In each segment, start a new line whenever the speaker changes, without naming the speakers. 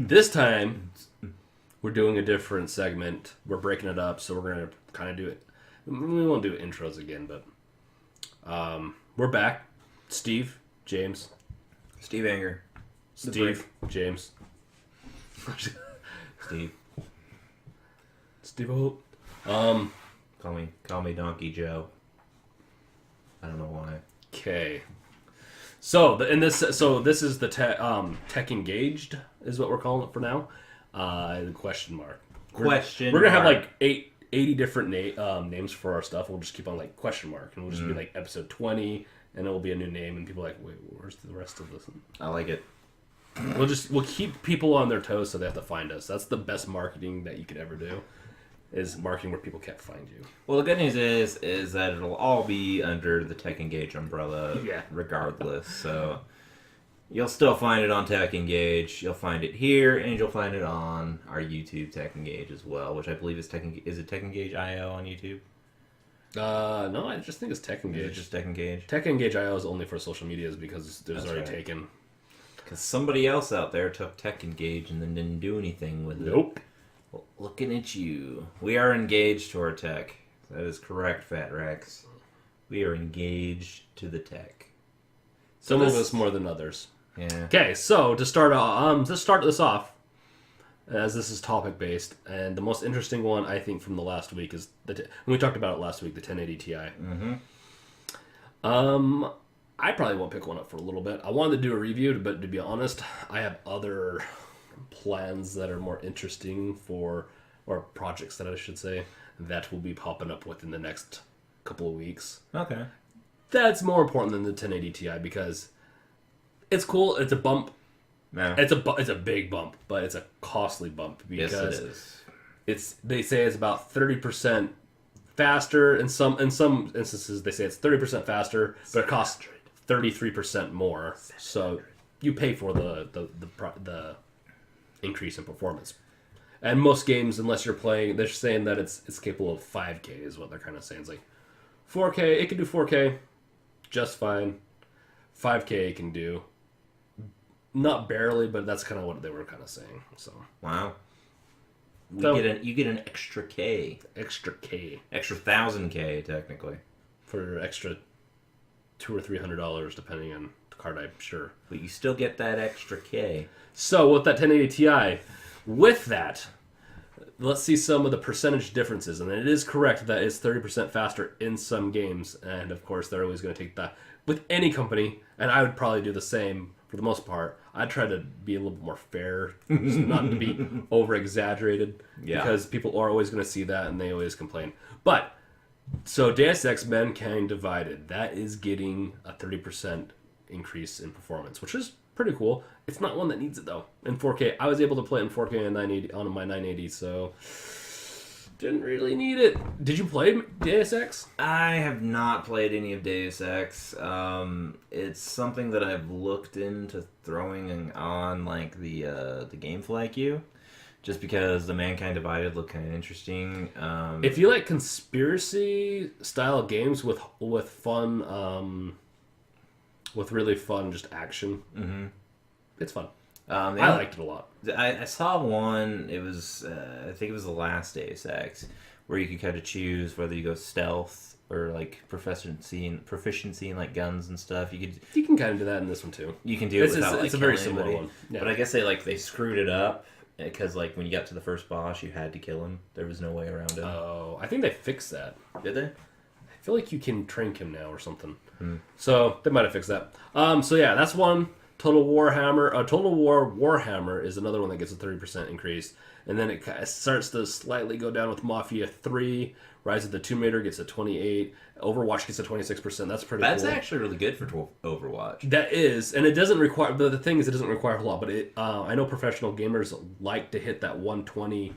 This time, we're doing a different segment. We're breaking it up, so we're going to kind of do it. We won't do intros again, but we're back. Steve, James.
SteveANGER.
Steve, James.
Steve.
Steve-O.
Call me Donkey Joe. I don't know why.
Okay. So this is the TechEngaged is what we're calling it for now. The question mark. We're gonna have like 80 different names for our stuff. We'll just keep on like question mark, and we'll just be like episode 20, and it will be a new name, and people are like, wait, where's the rest of this?
I like it.
We'll keep people on their toes so they have to find us. That's the best marketing that you could ever do. Is marketing where people can't find you.
Well, the good news is that it'll all be under the TechEngage umbrella, regardless. So you'll still find it on TechEngage. You'll find it here, and you'll find it on our YouTube TechEngage as well, which I believe is TechEngage. Is it TechEngage.io on YouTube?
No, I just think it's TechEngage.
Is it just TechEngage?
TechEngage.io is only for social medias because there's
That's
already
right.
taken.
Because somebody else out there took TechEngage and then didn't do anything with it.
Nope.
Well, looking at you. We are engaged to our tech. That is correct, Fat Rex. We are engaged to the tech.
Some of us more than others.
Yeah.
Okay, so to start this off, as this is topic based, and the most interesting one I think from the last week is and we talked about it last week, the 1080 Ti.
Mm-hmm.
I probably won't pick one up for a little bit. I wanted to do a review, but to be honest, I have other plans that are more interesting or projects that I should say, that will be popping up within the next couple of weeks.
Okay.
That's more important than the 1080 Ti because it's cool. It's a bump.
No.
It's a big bump, but it's a costly bump because
Yes, it is.
they say it's about 30% faster. In some instances, they say it's 30% faster, but it costs 33% more. So you pay for the increase in performance. And most games, unless you're playing, they're saying that it's capable of 5K is what they're kind of saying. It's like 4K, it can do 4K just fine. 5K it can do. Not barely, but that's kind of what they were kind of saying. So
Wow. You get an extra K.
Extra K.
Extra 1,000K, technically.
For extra $200 or $300, depending on the card, I'm sure.
But you still get that extra K.
So with that 1080 Ti, with that, let's see some of the percentage differences. And it is correct that it's 30% faster in some games. And of course, they're always going to take that with any company. And I would probably do the same for the most part. I'd try to be a little bit more fair, not to be over-exaggerated.
Yeah.
Because people are always going to see that and they always complain. But, so Deus Ex Mankind Divided, that is getting a 30% increase in performance, which is pretty cool. It's not one that needs it though. In 4K, I was able to play it in 4K and 980 on my 980, so didn't really need it. Did you play Deus Ex?
I have not played any of Deus Ex. It's something that I've looked into throwing on like the GameFly queue, just because the Mankind Divided looked kind of interesting.
If you like conspiracy style games with fun, with really fun just action, it's fun. I liked it a lot.
I saw one. It was I think it was the last Deus Ex, where you could kind of choose whether you go stealth or like proficiency in like guns and stuff. You
can kind of do that in this one too.
You can do it without
it's a very similar one. Yeah.
But I guess they screwed it up because like when you got to the first boss, you had to kill him. There was no way around him.
Oh, I think they fixed that.
Did they?
I feel like you can trank him now or something. So they might have fixed that. So yeah, that's one. Total War Warhammer is another one that gets a 30% increase. And then it starts to slightly go down with Mafia 3. Rise of the Tomb Raider gets a 28. Overwatch gets a 26%. That's pretty cool.
That's actually really good for Overwatch.
That is. And it doesn't require... But the thing is, it doesn't require a lot. But I know professional gamers like to hit that 120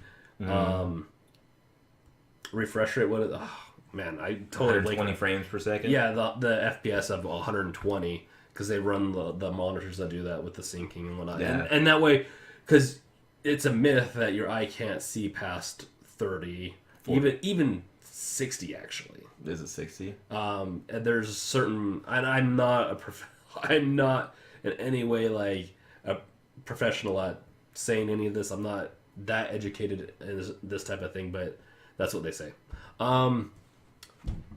refresh rate. Man, I totally...
120 frames per second?
Yeah, the FPS of 120... because they run the monitors that do that with the syncing and whatnot.
Yeah.
And that way, because it's a myth that your eye can't see past 30, 40. even 60 actually.
Is it 60?
And there's certain, and I'm not in any way like a professional at saying any of this. I'm not that educated in this type of thing, but that's what they say.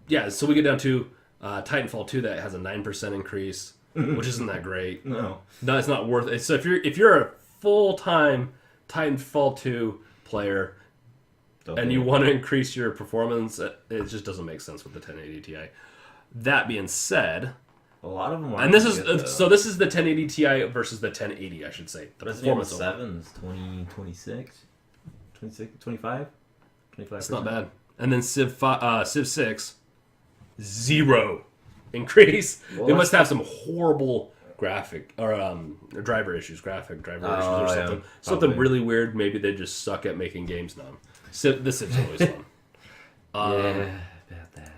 Yeah, so we get down to Titanfall 2 that has a 9% increase, which isn't that great.
No,
it's not worth it. So if you're a full-time Titanfall 2 player and you want to increase your performance, it just doesn't make sense with the 1080 Ti. That being said,
a lot of them are.
And this is this is the 1080 Ti versus the 1080, I should say. The
performance 7's 26, 25.
It's not bad. And then Civ 6, 0 increase.
Well,
they must have some horrible graphic or driver issues or something.
Yeah,
something really weird. Maybe they just suck at making games now. This is always fun.
Yeah, about that.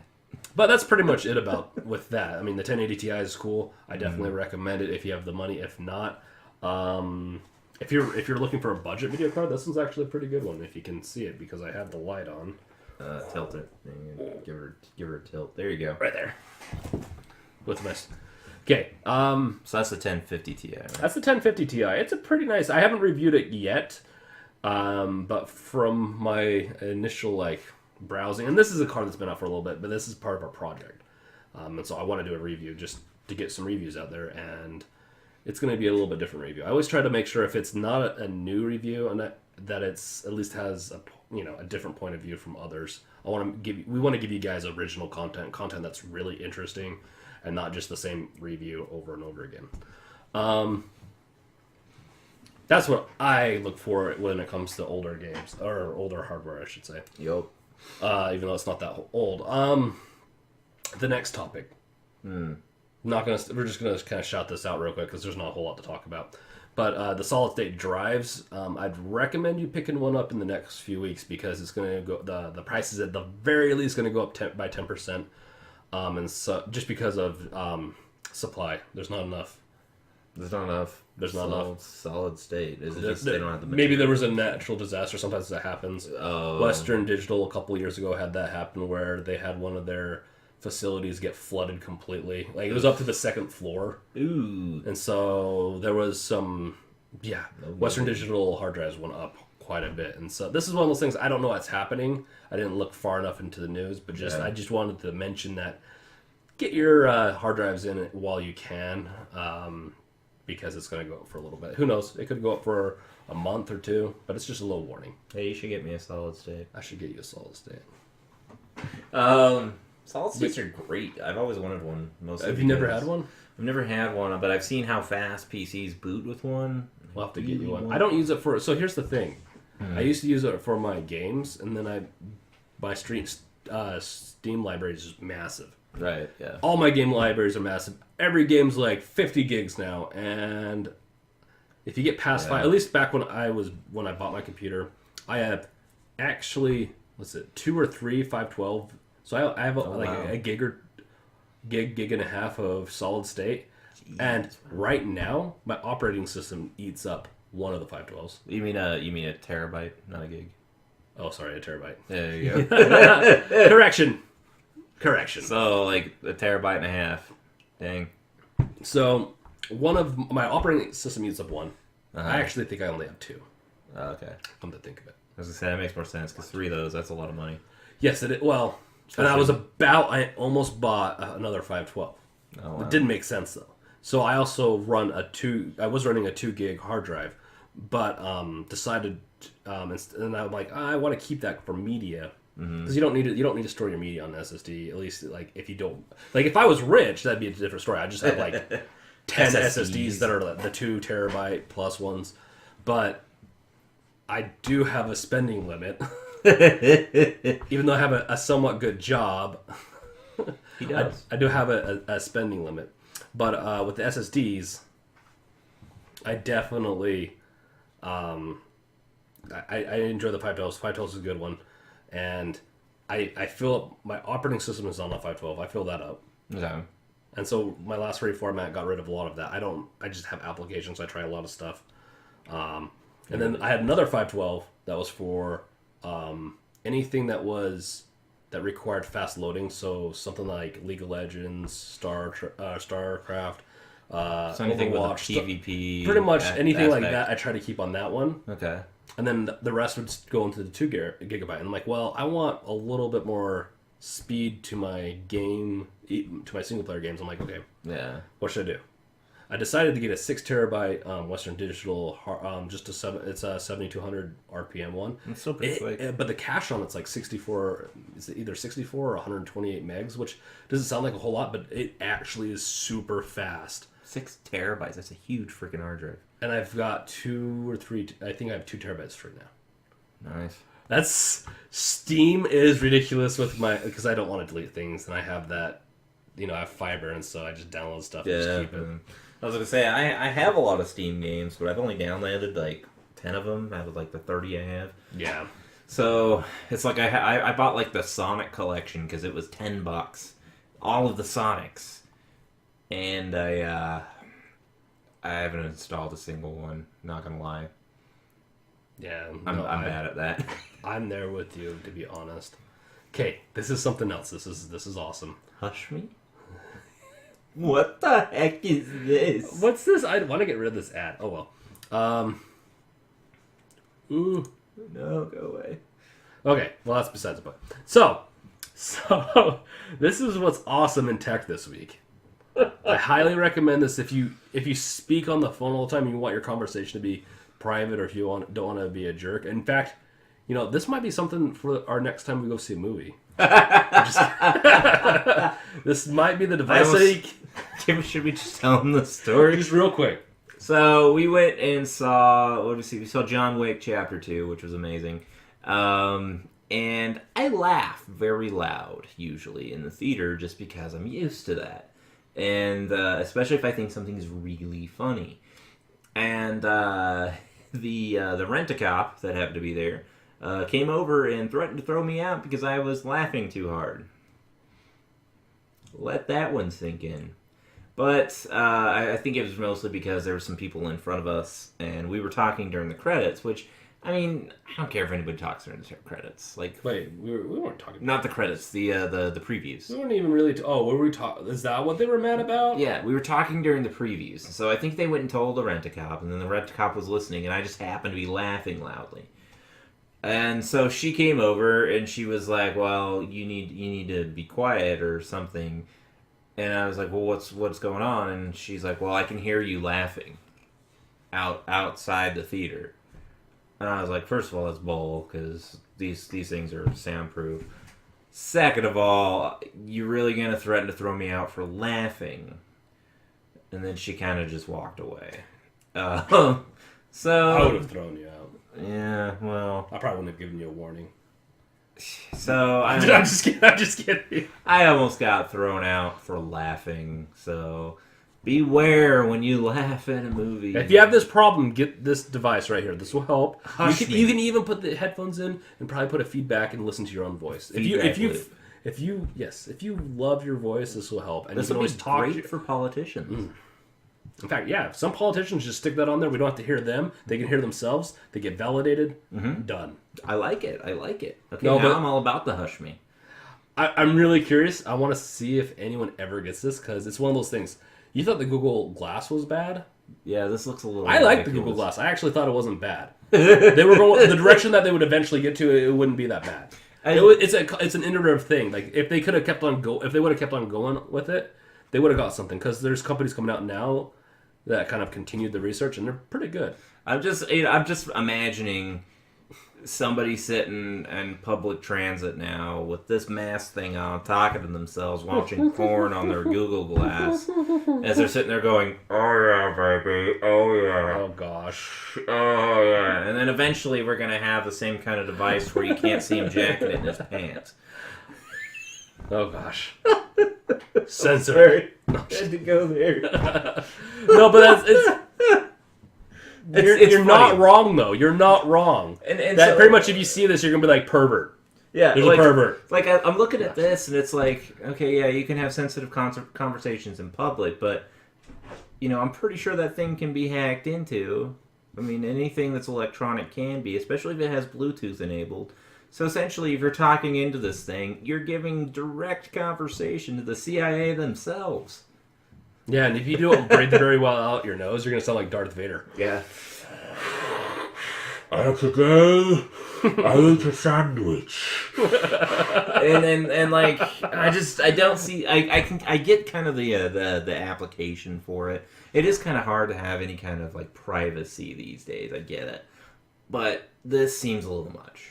But that's pretty much it with that. I mean, the 1080 Ti is cool. I definitely recommend it if you have the money. If not, if you're looking for a budget video card, this one's actually a pretty good one. If you can see it, because I have the light on.
Tilt it. Give her a tilt. There you go.
Right there. With this. Okay.
So that's the 1050 Ti. Right?
That's the 1050 Ti. It's a pretty nice. I haven't reviewed it yet, but from my initial browsing, and this is a card that's been out for a little bit, but this is part of our project, and so I want to do a review just to get some reviews out there, and it's going to be a little bit different review. I always try to make sure if it's not a new review and that it's at least has a different point of view from others. We want to give you guys original content that's really interesting, and not just the same review over and over again. That's what I look for when it comes to older games or older hardware, I should say.
Yup.
Even though it's not that old. The next topic. We're just gonna kind of shout this out real quick because there's not a whole lot to talk about. But the solid state drives, I'd recommend you picking one up in the next few weeks because it's gonna go. The price is at the very least gonna go up by 10%, and so just because of supply, there's not enough.
There's not enough solid state. Is it just they don't have the material?
Maybe there was a natural disaster. Sometimes that happens. Western Digital a couple years ago had that happen where they had one of their facilities get flooded completely. It was up to the second floor.
Ooh.
And so there was some, Western Digital hard drives went up quite a bit. And so this is one of those things, I don't know what's happening. I didn't look far enough into the news, but I just wanted to mention that get your hard drives in while you can. Because it's going to go up for a little bit. Who knows? It could go up for a month or two, but it's just a little warning.
Hey, you should get me a solid state.
I should get you a solid state.
Solid states are great. I've always wanted one.
Have you never had one?
I've never had one, but I've seen how fast PCs boot with one.
We'll have to get you one. I don't use it for... So here's the thing. I used to use it for my games, and then my Steam library is just massive.
Right, yeah.
All my game libraries are massive. Every game's 50 gigs now, and if you get past 5, at least back when I bought my computer, I have actually 2 or 3 512. So I have a gig and a half of solid state. Jeez. And right now my operating system eats up one of the 512s.
You mean a terabyte, not a gig?
Oh, sorry, a terabyte.
There you go.
Correction.
So a terabyte and a half. Dang.
So one of my operating system eats up one.
Uh-huh.
I actually think I only have 2.
Okay.
Come to think of it.
I was gonna say that makes more sense because 3 of those, that's a lot of money.
Yes, it is. Well, and I almost bought another 512.
Oh, wow.
It didn't make sense though. So I also I was running a 2 gig hard drive, but decided, and I'm like, I want to keep that for media. Because you don't need to store your media on the SSD. At least if you don't, if I was rich, that'd be a different story. I just have 10 SSDs that are the 2 terabyte plus ones. But I do have a spending limit, even though I have a somewhat good job.
He does.
I do have a spending limit, but with the SSDs, I definitely I enjoy the 512s. 512s is a good one. And I fill up my operating system is on a 512. I fill that up.
Okay.
And so my last reformat got rid of a lot of that. I just have applications. I try a lot of stuff. And then I had another 512 that was for anything that required fast loading. So something like League of Legends, StarCraft,
So anything
Overwatch,
with a PvP,
pretty much anything like
aspect.
that. I try to keep on that one.
Okay.
And then the rest would go into the 2 gigabyte. And I'm like, well, I want a little bit more speed to my game, to my single player games. I'm like, okay,
Yeah.
what should I do? I decided to get a 6 terabyte Western Digital, just it's a 7200 RPM one.
It's still pretty quick.
But the cache on it's like 64. Is it either 64 or 128 megs, which doesn't sound like a whole lot, but it actually is super fast.
6 terabytes. That's a huge freaking hard drive.
And I've got 2 or 3. I think I have 2 terabytes right now.
Nice.
That's Steam is ridiculous with my, because I don't want to delete things, and I have that, I have fiber, and so I just download stuff and just keep it.
I was gonna say I have a lot of Steam games, but I've only downloaded like 10 of them out of like the 30 I have.
Yeah.
So it's like I bought like the Sonic collection because it was $10, all of the Sonics, and I haven't installed a single one. Not gonna lie.
Yeah.
I'm bad at that.
I'm there with you, to be honest. Okay, this is something else. This is awesome.
Hush me. What the heck is this?
What's this? I want to get rid of this ad. Oh well. Ooh.
No, go away.
Okay, well that's besides the point. So this is what's awesome in tech this week. I highly recommend this if you speak on the phone all the time and you want your conversation to be private, or if you don't want to be a jerk. In fact, this might be something for our next time we go see a movie. This might be the device.
Should we just tell them the story?
Just real quick.
So we went and saw, what did we see? We saw John Wick Chapter 2, which was amazing. And I laugh very loud, usually, in the theater, just because I'm used to that. And especially if I think something's really funny. And the rent-a-cop that happened to be there came over and threatened to throw me out because I was laughing too hard. Let that one sink in. But I think it was mostly because there were some people in front of us, and we were talking during the credits, which, I mean, I don't care if anybody talks during the credits. Like,
wait, we weren't talking.
Not the credits, the previews.
We weren't even really. What were we talking? Is that what they were mad about?
Yeah, we were talking during the previews. So I think they went and told the rent-a-cop, and then the rent-a-cop was listening, and I just happened to be laughing loudly. And so she came over, and she was like, "Well, you need to be quiet or something." And I was like, "Well, what's going on?" And she's like, "Well, I can hear you laughing outside the theater." And I was like, first of all, that's bull, because these things are soundproof. Second of all, you're really going to threaten to throw me out for laughing? And then she kind of just walked away. So
I would have thrown you out.
Yeah, well,
I probably wouldn't have given you a warning.
So
I'm just kidding.
I almost got thrown out for laughing. So beware when you laugh at a movie.
If you have this problem, get this device right here. This will help.
Hush me.
You can even put the headphones in and probably put a feedback and listen to your own voice. If you love your voice, this will help. And
this
you can
will be
always talk
great for politicians.
In fact, yeah, some politicians just stick that on there. We don't have to hear them. They can hear themselves. They get validated. Done.
I like it. Okay,
No,
now I'm all about the hush me.
I'm really curious. I want to see if anyone ever gets this, because it's one of those things. You thought the Google Glass was bad?
Yeah, this looks a little.
I like the Google Glass. I actually thought it wasn't bad. They were going the direction that they would eventually get to. It wouldn't be that bad. It's an iterative thing. Like if they could have kept on if they would have kept on going with it, they would have got something. Because there's companies coming out now that kind of continued the research, and they're pretty good.
I'm just imagining somebody sitting in public transit now with this mask thing on, talking to themselves, watching porn on their Google Glass, as they're sitting there going, "Oh yeah, baby, oh yeah,
oh gosh,
oh yeah," and then eventually we're gonna have the same kind of device where you can't see him jacking it in his pants.
Oh gosh. Censor.
Had to go there.
No, but you're not wrong though. You're not wrong.
And
that
so,
pretty much, if you see this, you're gonna be like pervert.
Yeah,
there's a pervert.
Like I'm looking at this, and it's like, okay, yeah, you can have sensitive conversations in public, but I'm pretty sure that thing can be hacked into. I mean, anything that's electronic can be, especially if it has Bluetooth enabled. So essentially, if you're talking into this thing, you're giving direct conversation to the CIA themselves.
Yeah, and if you don't breathe very well out your nose, you're gonna sound like Darth Vader.
Yeah.
Today, I ate a sandwich.
and like I don't see I get kind of the application for it. It is kind of hard to have any kind of like privacy these days. I get it, but this seems a little much.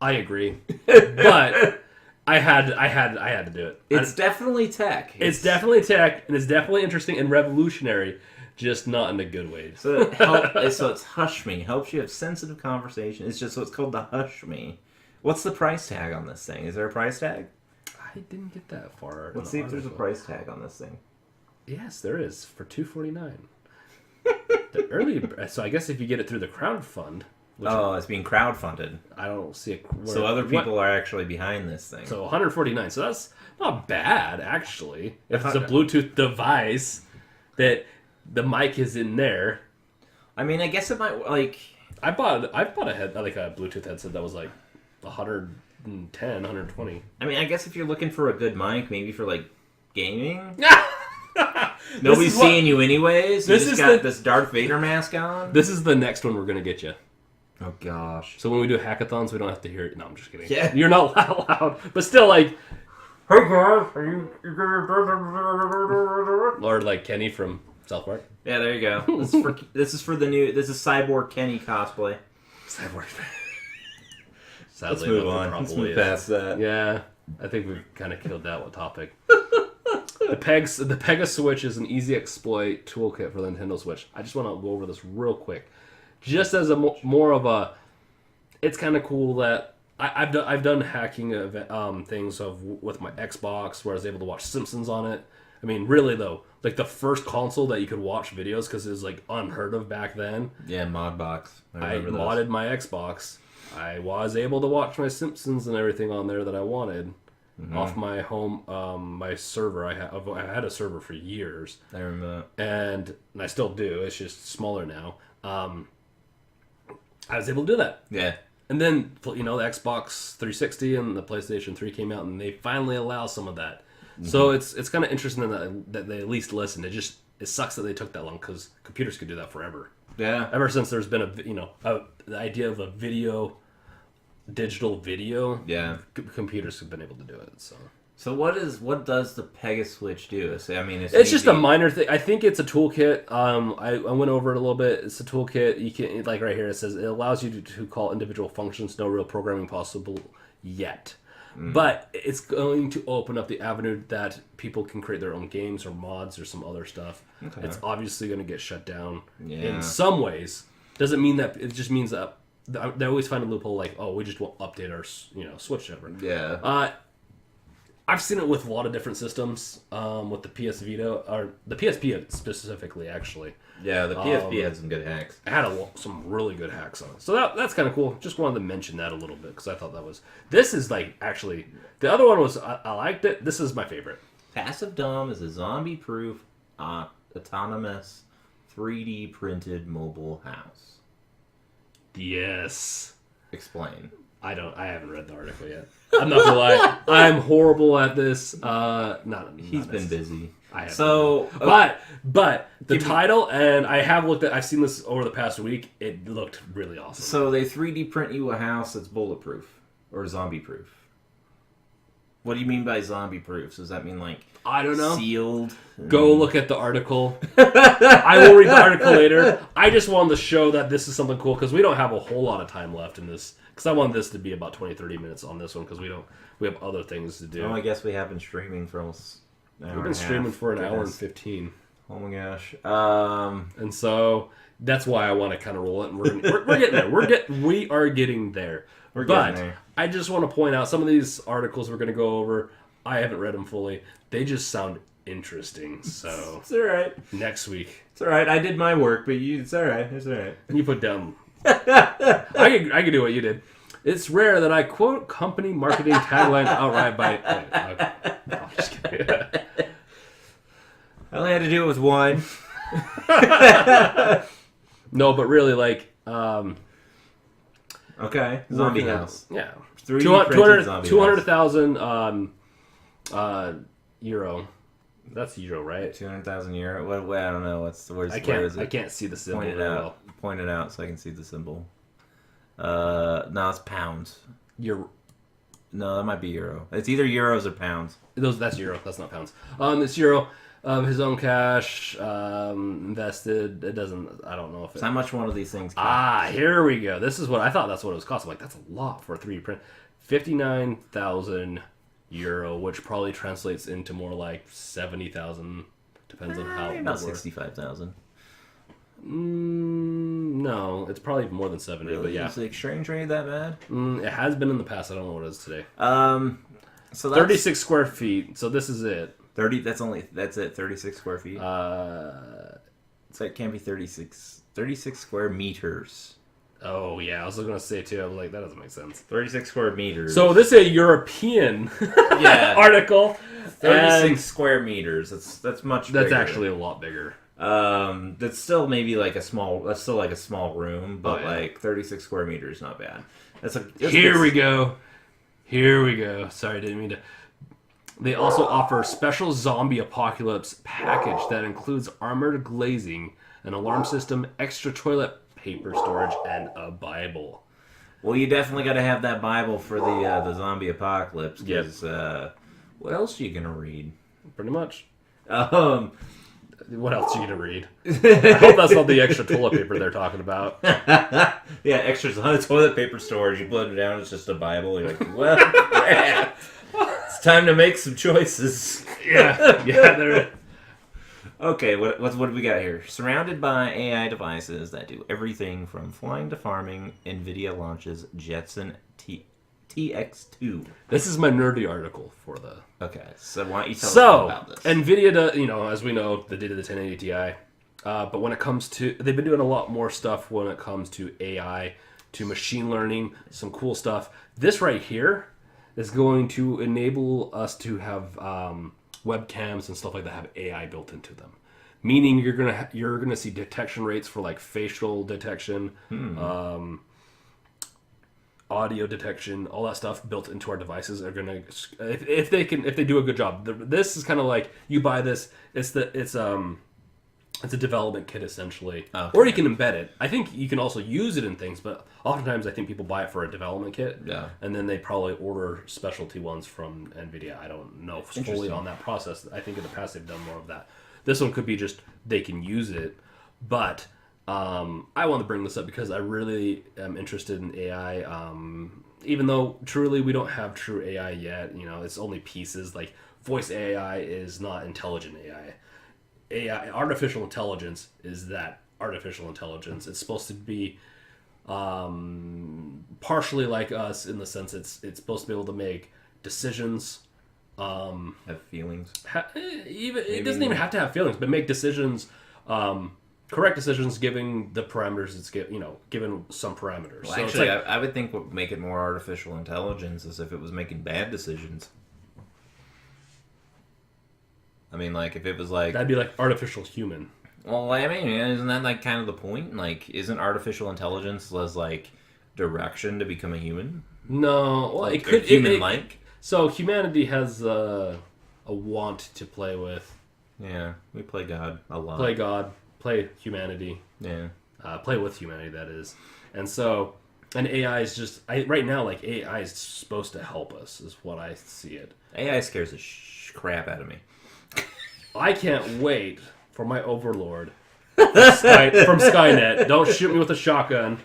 I agree, but I had to do it.
It's definitely tech.
It's definitely tech, and it's definitely interesting and revolutionary, just not in a good way.
So it's Hush Me. Helps you have sensitive conversation. It's just so it's called the Hush Me. What's the price tag on this thing? Is there a price tag?
I didn't get that far.
Let's see if there's a price tag on this thing.
Yes, there is for $249. The early, so I guess if you get it through the crowdfund.
It's being crowdfunded.
I don't see it.
So other people are actually behind this thing.
So $149. So that's not bad, actually. If it's a Bluetooth device that the mic is in there.
I mean, I guess it might like.
I bought a Bluetooth headset that was like 110, 120.
I mean, I guess if you're looking for a good mic, maybe for like gaming. Nobody's seeing you anyways. You just got this Darth Vader mask on.
This is the next one we're gonna get you.
Oh gosh!
So when we do hackathons, we don't have to hear it. No, I'm just kidding.
Yeah,
you're not loud, but still, like,
Hey guys, are you?
or like Kenny from South Park.
Yeah, there you go. This is for the new. This is Cyborg Kenny cosplay.
Cyborg.
Let's move on. Let's move past that.
Yeah, I think we've kind of killed that one topic. The Pega Switch is an easy exploit toolkit for the Nintendo Switch. I just want to go over this real quick. Just as a more of a, it's kind of cool that I've done hacking things with my Xbox where I was able to watch Simpsons on it. I mean, really though, like the first console that you could watch videos because it was like unheard of back then.
Yeah, Modbox.
I modded my Xbox. I was able to watch my Simpsons and everything on there that I wanted off my home my server. I had a server for years.
I remember that,
and I still do. It's just smaller now. I was able to do that.
Yeah.
And then, the Xbox 360 and the PlayStation 3 came out, and they finally allow some of that. Mm-hmm. So it's kind of interesting that they at least listened. It sucks that they took that long because computers could do that forever.
Yeah.
Ever since there's been the idea of a digital video.
Yeah.
Computers have been able to do it.
So what does the Pega Switch do? I mean,
it's just a minor thing. I think it's a toolkit. I went over it a little bit. It's a toolkit. You can, like right here, it says it allows you to call individual functions. No real programming possible yet, but it's going to open up the avenue that people can create their own games or mods or some other stuff. Okay. It's obviously going to get shut down in some ways. Doesn't mean that. It just means that they always find a loophole. Like, oh, we just won't update our Switch server.
Yeah.
I've seen it with a lot of different systems, with the PS Vita, or the PSP specifically, actually.
Yeah, the PSP had some good hacks.
It had some really good hacks on it. So that's kind of cool. Just wanted to mention that a little bit, because I thought this is like, actually, the other one was, I liked it. This is my favorite.
Passive Dom is a zombie-proof, autonomous, 3D printed mobile house.
Yes.
Explain.
I haven't read the article yet. I'm not gonna lie. I'm horrible at this.
He's been busy.
I have.
So,
but the title, and I've seen this over the past week. It looked really awesome.
So they 3D print you a house that's bulletproof or zombie proof. What do you mean by zombie proof? Does that mean like
I don't know,
sealed?
Go look at the article. I will read the article later. I just wanted to show that this is something cool because we don't have a whole lot of time left in this. Because I want this to be about 20-30 minutes on this one because we have other things to do.
Oh, I guess we have been streaming for almost an hour.
We've been streaming for an hour and 15.
Oh my gosh.
And so that's why I want to kind of roll it. And we're getting there. We are getting there. But I just want to point out some of these articles we're going to go over. I haven't read them fully. They just sound interesting. So
it's all right.
Next week.
It's all right. I did my work, but it's all right. It's all right.
You put down. I could do what you did. It's rare that I quote company marketing tagline outright by. I'm just kidding.
I only had to do it with one.
No, but really, like.
Okay. Zombie house.
Yeah.
200,000
euro. That's euro, right?
200,000 euro. What? I don't know. Where's
I
where is it?
can't see the symbol.
Point it
very
out.
well.
Point it out so I can see the symbol. No, it's pounds.
Euro.
No, that might be euro. It's either euros or pounds.
That's euro. That's not pounds. It's euro. His own cash invested. It doesn't. I don't know if
So how much one of these things?
Here we go. This is what I thought. That's what it was costing. Like that's a lot for a 3D print. 59,000 euro, which probably translates into more like 70,000. Depends on how.
About 65,000.
No, it's probably more than 70.
Really?
But yeah,
Is the exchange rate that bad?
it has been in the past. I don't know what it is today.
So that's
36 square feet. So this is it.
30. That's it. 36 square feet. So it can't be 36. 36 square meters.
Oh yeah, I was gonna say too. I was like, that doesn't make sense.
36 square meters.
So this is a European article.
36 square meters. That's much.
That's
bigger.
actually a lot bigger.
That's still maybe like a small. That's still like a small room, but
yeah.
like 36 square meters, not bad.
Here we go. Sorry, didn't mean to. They also offer a special zombie apocalypse package that includes armored glazing, an alarm system, extra toilet paper storage, and a Bible.
Well, you definitely got to have that Bible for the zombie apocalypse. Because what else are you gonna read?
Pretty much.
What
else are you gonna read? I hope that's not the extra toilet paper they're talking about.
Yeah, extra toilet paper storage. You put it down, it's just a Bible. You're like, well, yeah, it's time to make some choices.
Yeah, they're...
Okay, what do we got here? Surrounded by AI devices that do everything from flying to farming, NVIDIA launches Jetson TX2.
This is my nerdy article for the...
Okay, so why don't you tell us about this?
NVIDIA, as we know, they did the 1080 Ti. But when it comes to... They've been doing a lot more stuff when it comes to AI, to machine learning, some cool stuff. This right here is going to enable us to have webcams and stuff like that have AI built into them. Meaning you're gonna see detection rates for like facial detection, audio detection, all that stuff built into our devices are gonna if they do a good job. This is kind of like you buy this. It's a development kit essentially, or you can embed it. I think you can also use it in things, but oftentimes I think people buy it for a development kit, and then they probably order specialty ones from NVIDIA. I don't know fully on that process. I think in the past they've done more of that. This one could be just they can use it, but I want to bring this up because I really am interested in AI. Even though truly we don't have true AI yet, it's only pieces. Like voice AI is not intelligent AI. AI, artificial intelligence, is that artificial intelligence. It's supposed to be partially like us in the sense it's supposed to be able to make decisions.
Have feelings.
It doesn't even have to have feelings, but make decisions, correct decisions, given the parameters it's given some parameters.
Well,
so
actually, I would think what would make it more artificial intelligence is if it was making bad decisions. I mean, like, if it was like...
That'd be like artificial human.
Well, I mean, isn't that, like, kind of the point? Like, isn't artificial intelligence as, like, direction to become a human?
No. Well,
like,
it could...
Human-like?
So, humanity has a want to play with.
Yeah, we play God a lot.
Play God. Play humanity.
Yeah.
Play with humanity, that is. And so... And AI is just... right now, like, AI is supposed to help us, is what I see it.
AI scares the crap out of me.
I can't wait for my overlord from Skynet. Don't shoot me with a shotgun.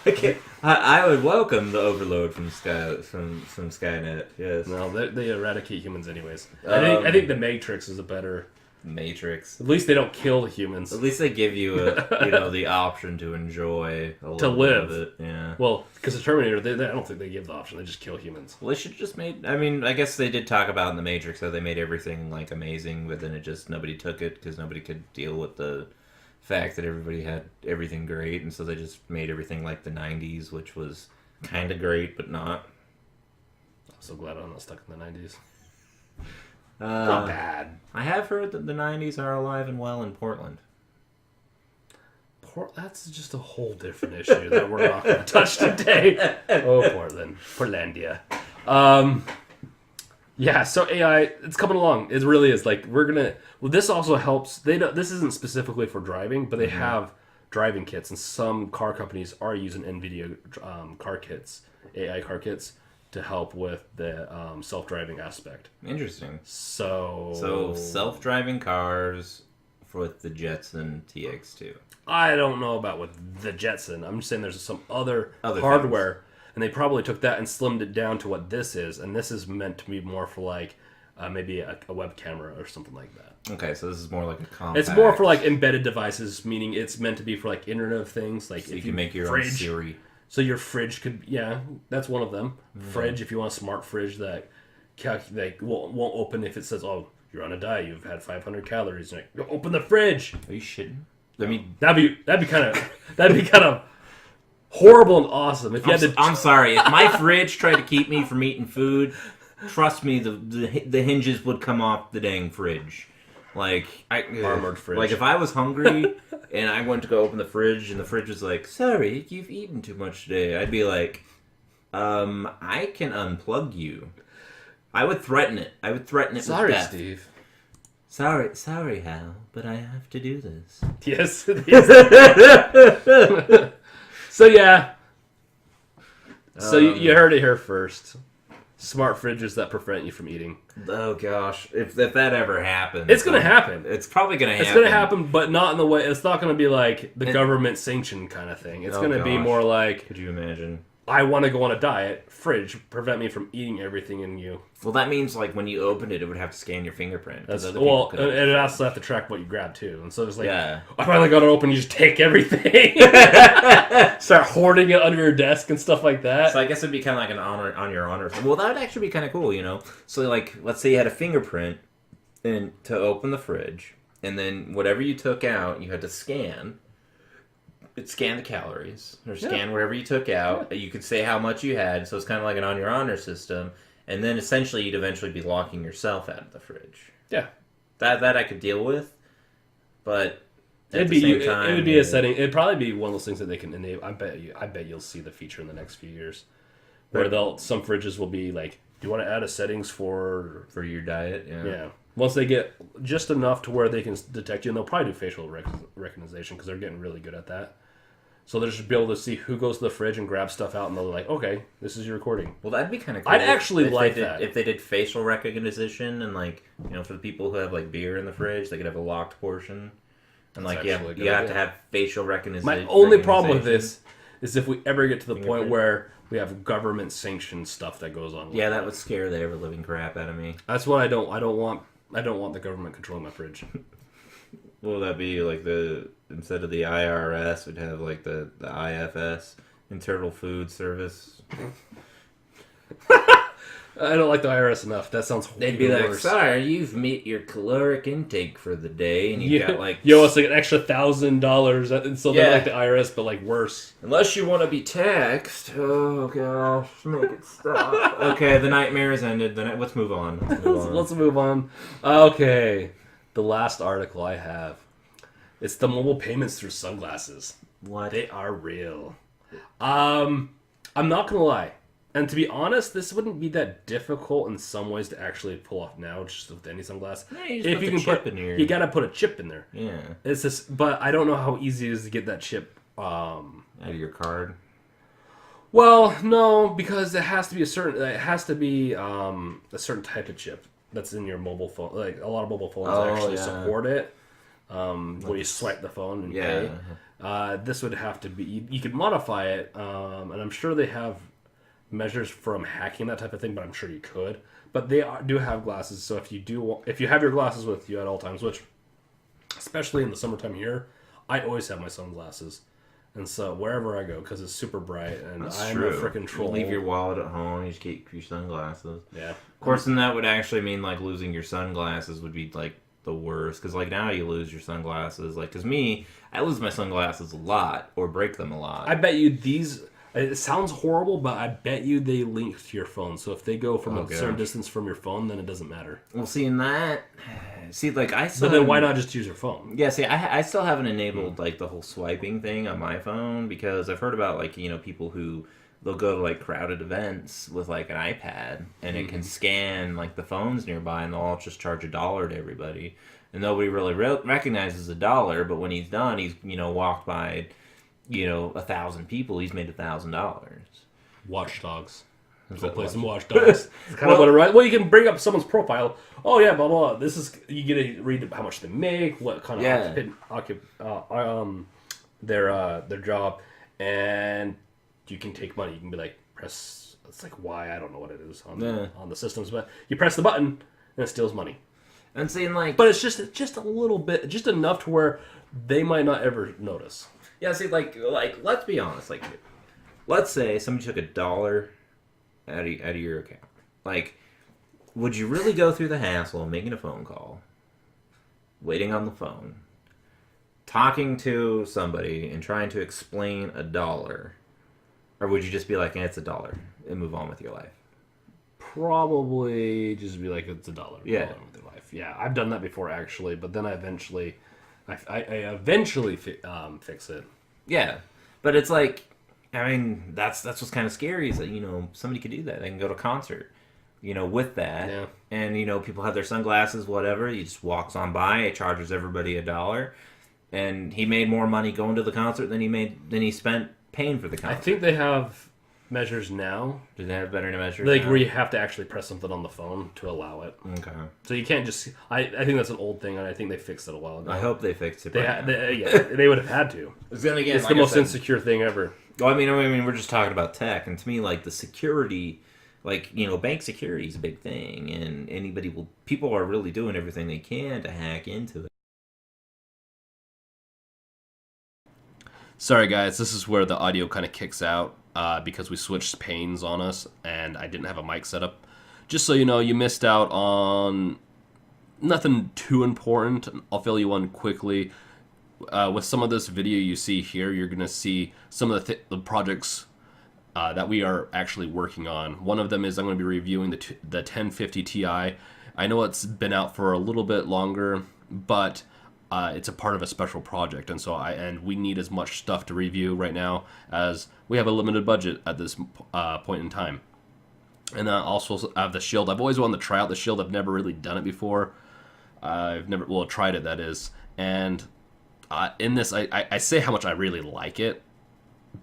Okay. I would welcome the overload from Skynet. Yes.
No, they eradicate humans anyways. I think the Matrix is a better
Matrix.
At least they don't kill the humans.
At least they give you the option to enjoy
to live.
Of it. Yeah.
Well, because the Terminator, I don't think they give the option. They just kill humans.
Well, they should have just made. I mean, I guess they did talk about in the Matrix how they made everything like amazing, but then nobody took it because nobody could deal with the fact that everybody had everything great, and so they just made everything like the '90s, which was kind of great, but not.
I'm so glad I'm not stuck in the '90s.
Not bad. I have heard that the '90s are alive and well in Portland.
That's just a whole different issue that we're not going to touch today. Oh, Portland. Portlandia. Yeah, so AI, it's coming along. It really is. Like, we're gonna. Well, this also helps. They don't, this isn't specifically for driving, but they have driving kits, and some car companies are using NVIDIA car kits, AI car kits, to help with the self-driving aspect.
Interesting.
So
self-driving cars with the Jetson TX2.
I don't know about with the Jetson. I'm just saying there's some other
Other
hardware, and they probably took that and slimmed it down to what this is, and this is meant to be more for like maybe a web camera or something like that.
Okay, so this is more like a compact.
It's more for like embedded devices, meaning it's meant to be for like Internet of Things, like
So
if
you can make your own Siri.
So your fridge could, yeah, that's one of them. Fridge, if you want a smart fridge that won't open if it says, "Oh, you're on a diet, you've had 500 calories." And like, open the fridge.
Are you shitting? I mean,
That'd be kind of horrible and awesome if you had to.
I'm sorry. If my fridge tried to keep me from eating food, trust me, the hinges would come off the dang fridge. Like
Armored fridge.
Like if I was hungry and I went to go open the fridge and the fridge was like, "Sorry, you've eaten too much today," I'd be like, I can unplug you. I would threaten it.
Sorry,
with death.
Steve.
Sorry, Hal, but I have to do this.
Yes, it is. So yeah. So you heard it here first. Smart fridges that prevent you from eating.
Oh gosh, if that ever happens,
It's gonna happen.
It's probably gonna happen.
It's gonna happen, but not in the way. It's not gonna be like the government sanctioned kind of thing. It's gonna be more like,
could you imagine?
I want to go on a diet. Fridge prevent me from eating everything in you.
Well, that means like when you opened it, it would have to scan your fingerprint.
That's well, and it also have to track what you grab too. And so it's like,
yeah.
I finally got it open. You just take everything, start hoarding it under your desk and stuff like that.
So I guess it'd be kind of like an honor on your honor. Well, that would actually be kind of cool, you know. So like, let's say you had a fingerprint, and to open the fridge, and then whatever you took out, you had to scan. It scanned the calories, or scan whatever you took out. You could say how much you had, so it's kind of like an on your honor system. And then essentially you'd eventually be locking yourself out of the fridge.
Yeah.
That I could deal with, but
It would be a setting. It'd probably be one of those things that they can enable. I bet you'll see the feature in the next few years, where some fridges will be like, "Do you want to add a settings for
your diet?"
Yeah. Once they get just enough to where they can detect you, and they'll probably do facial recognition because they're getting really good at that. So they'll just be able to see who goes to the fridge and grabs stuff out, and they're like, "Okay, this is your recording."
Well, that'd be kind of cool.
I'd actually like that
if they did facial recognition, and like, you know, for the people who have like beer in the fridge, they could have a locked portion, and like you have to have facial recognition.
My only problem with this is if we ever get to the point where we have government sanctioned stuff that goes on.
Yeah, that would scare the ever living crap out of me.
That's what I don't want the government controlling my fridge.
Will that be like instead of the IRS, would have like the IFS, Internal Food Service?
I don't like the IRS enough. That sounds horrible.
They'd be like, "Sorry, you've met your caloric intake for the day," and you got like,
"Yo, it's like an extra $1,000," and so they're like the IRS, but like worse.
Unless you want to be taxed. Oh gosh, make it stop. Okay, the nightmare has ended. Let's move on.
Let's move on. Okay, the last article I have. It's the mobile payments through sunglasses.
What?
They are real. I'm not gonna lie. And to be honest, this wouldn't be that difficult in some ways to actually pull off now, just with any sunglass.
Yeah, you
gotta put a chip in there.
Yeah.
It's just, but I don't know how easy it is to get that chip.
Out of your card.
Well, no, because it has to be a certain type of chip that's in your mobile phone. Like a lot of mobile phones support it. Where you swipe the phone and pay. This would have to be. You could modify it, and I'm sure they have measures from hacking that type of thing, but I'm sure you could. But they do have glasses, so if you have your glasses with you at all times, which especially in the summertime here, I always have my sunglasses, and so wherever I go, because it's super bright, and I'm a freaking troll.
You leave your wallet at home, you just keep your sunglasses.
Yeah,
of course, then that would actually mean like losing your sunglasses would be like the worst, because like now you lose your sunglasses. Like, because I lose my sunglasses a lot or break them a lot.
I bet you these. It sounds horrible, but I bet you they link to your phone. So if they go from a certain distance from your phone, then it doesn't matter.
Well, like I still.
But then why not just use your phone?
Yeah, see, I still haven't enabled like the whole swiping thing on my phone, because I've heard about like, you know, people who they'll go to like crowded events with like an iPad, and it can scan like the phones nearby, and they'll all just charge $1 to everybody, and nobody really recognizes $1. But when he's done, he's walked by 1,000 people, he's made $1,000.
Watchdogs. Go play some Watch Dogs. Kind of what it right. Well, you can bring up someone's profile. Oh yeah, blah blah. This is you get to read how much they make, what kind of their job, and you can take money. You can be like press. It's like Y. I don't know what it is on the systems, but you press the button and it steals money.
And seeing like,
but it's just a little bit, just enough to where they might not ever notice.
Yeah, see, like let's be honest. Like, let's say somebody took $1 out of your account. Like, would you really go through the hassle of making a phone call, waiting on the phone, talking to somebody and trying to explain $1, or would you just be like, it's $1 and move on with your life?
Probably just be like, it's $1.
Yeah,
move on with your life. Yeah, I've done that before actually, but then I eventually fix it.
Yeah, but it's like, I mean, that's what's kind of scary is that somebody could do that. They can go to a concert, with that,
yeah.
And people have their sunglasses, whatever. He just walks on by, it charges everybody $1, and he made more money going to the concert than he spent paying for the concert.
I think they have measures now.
Do they have better measures?
Like
now?
where you have to actually press something on the phone to allow it.
Okay.
So you can't just. I think that's an old thing, and I think they fixed it a while ago.
I hope they fixed it.
They would have had to.
It's
the most insecure thing ever.
Well, I mean, we're just talking about tech, and to me, like the security, like bank security is a big thing, and people are really doing everything they can to hack into it.
Sorry, guys, this is where the audio kind of kicks out because we switched panes on us, and I didn't have a mic set up. Just so you know, you missed out on nothing too important. I'll fill you in quickly. With some of this video you see here, you're going to see some of the projects that we are actually working on. One of them is I'm going to be reviewing the 1050 Ti. I know it's been out for a little bit longer, but it's a part of a special project, and so we need as much stuff to review right now as we have a limited budget at this point in time. And I also have the Shield. I've always wanted to try out the Shield. I've never really done it before. I've never tried it, that is, and in this, I say how much I really like it,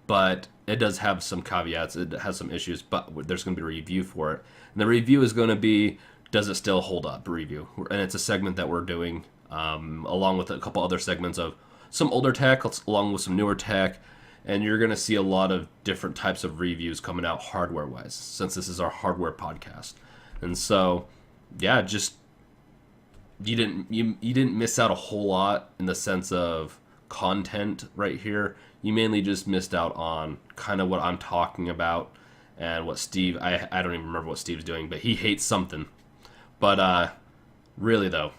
but it does have some caveats. It has some issues, but there's going to be a review for it. And the review is going to be, does it still hold up, review. And it's a segment that we're doing along with a couple other segments of some older tech, along with some newer tech. And you're going to see a lot of different types of reviews coming out hardware-wise, since this is our hardware podcast. And so, yeah, just... You didn't miss out a whole lot in the sense of content right here. You mainly just missed out on kind of what I'm talking about and what Steve, I don't even remember what Steve's doing, but he hates something. But really though,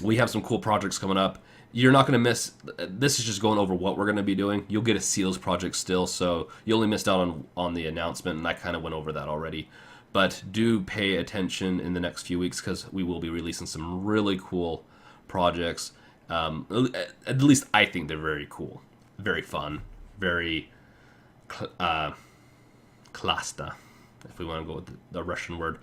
we have some cool projects coming up. You're not going to miss, this is just going over what we're going to be doing. You'll get a Seals project still, so you only missed out on the announcement, and I kind of went over that already. But do pay attention in the next few weeks because we will be releasing some really cool projects. At least I think they're very cool, very fun, very klasta, if we want to go with the Russian word.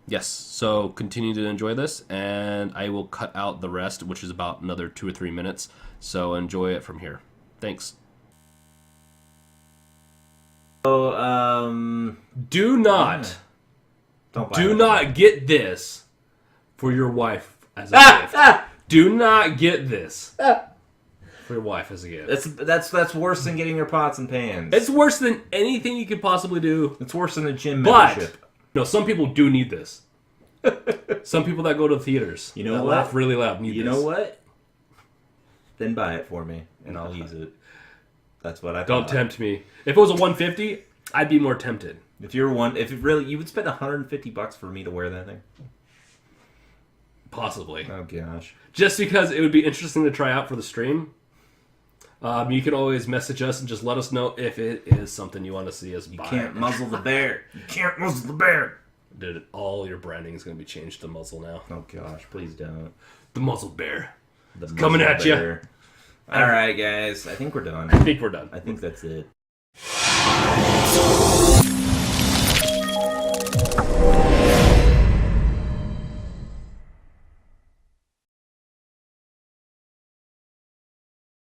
Yes, so continue to enjoy this, and I will cut out the rest, which is about another 2 or 3 minutes. So enjoy it from here. Thanks.
So,
do not get this for your wife as a gift. Do not get this for your wife as a gift.
That's worse than getting your pots and pans.
It's worse than anything you could possibly do.
It's worse than a gym membership.
No, some people do need this. Some people that go to the theaters, laugh really loud, need this.
You know what? Then buy it for me, and I'll use it. That's what I thought.
Don't tempt me. If it was a 150, I'd be more tempted.
If you would spend $150 for me to wear that thing?
Possibly.
Oh gosh.
Just because it would be interesting to try out for the stream. You can always message us and just let us know if it is something you want to see us buy.
You can't muzzle the bear. You can't muzzle the bear.
Dude, all your branding is going to be changed to muzzle now.
Oh gosh, please don't.
The muzzle bear. Coming at you.
All right, guys. I think we're done.
I think we're done.
I think that's it.
Fight!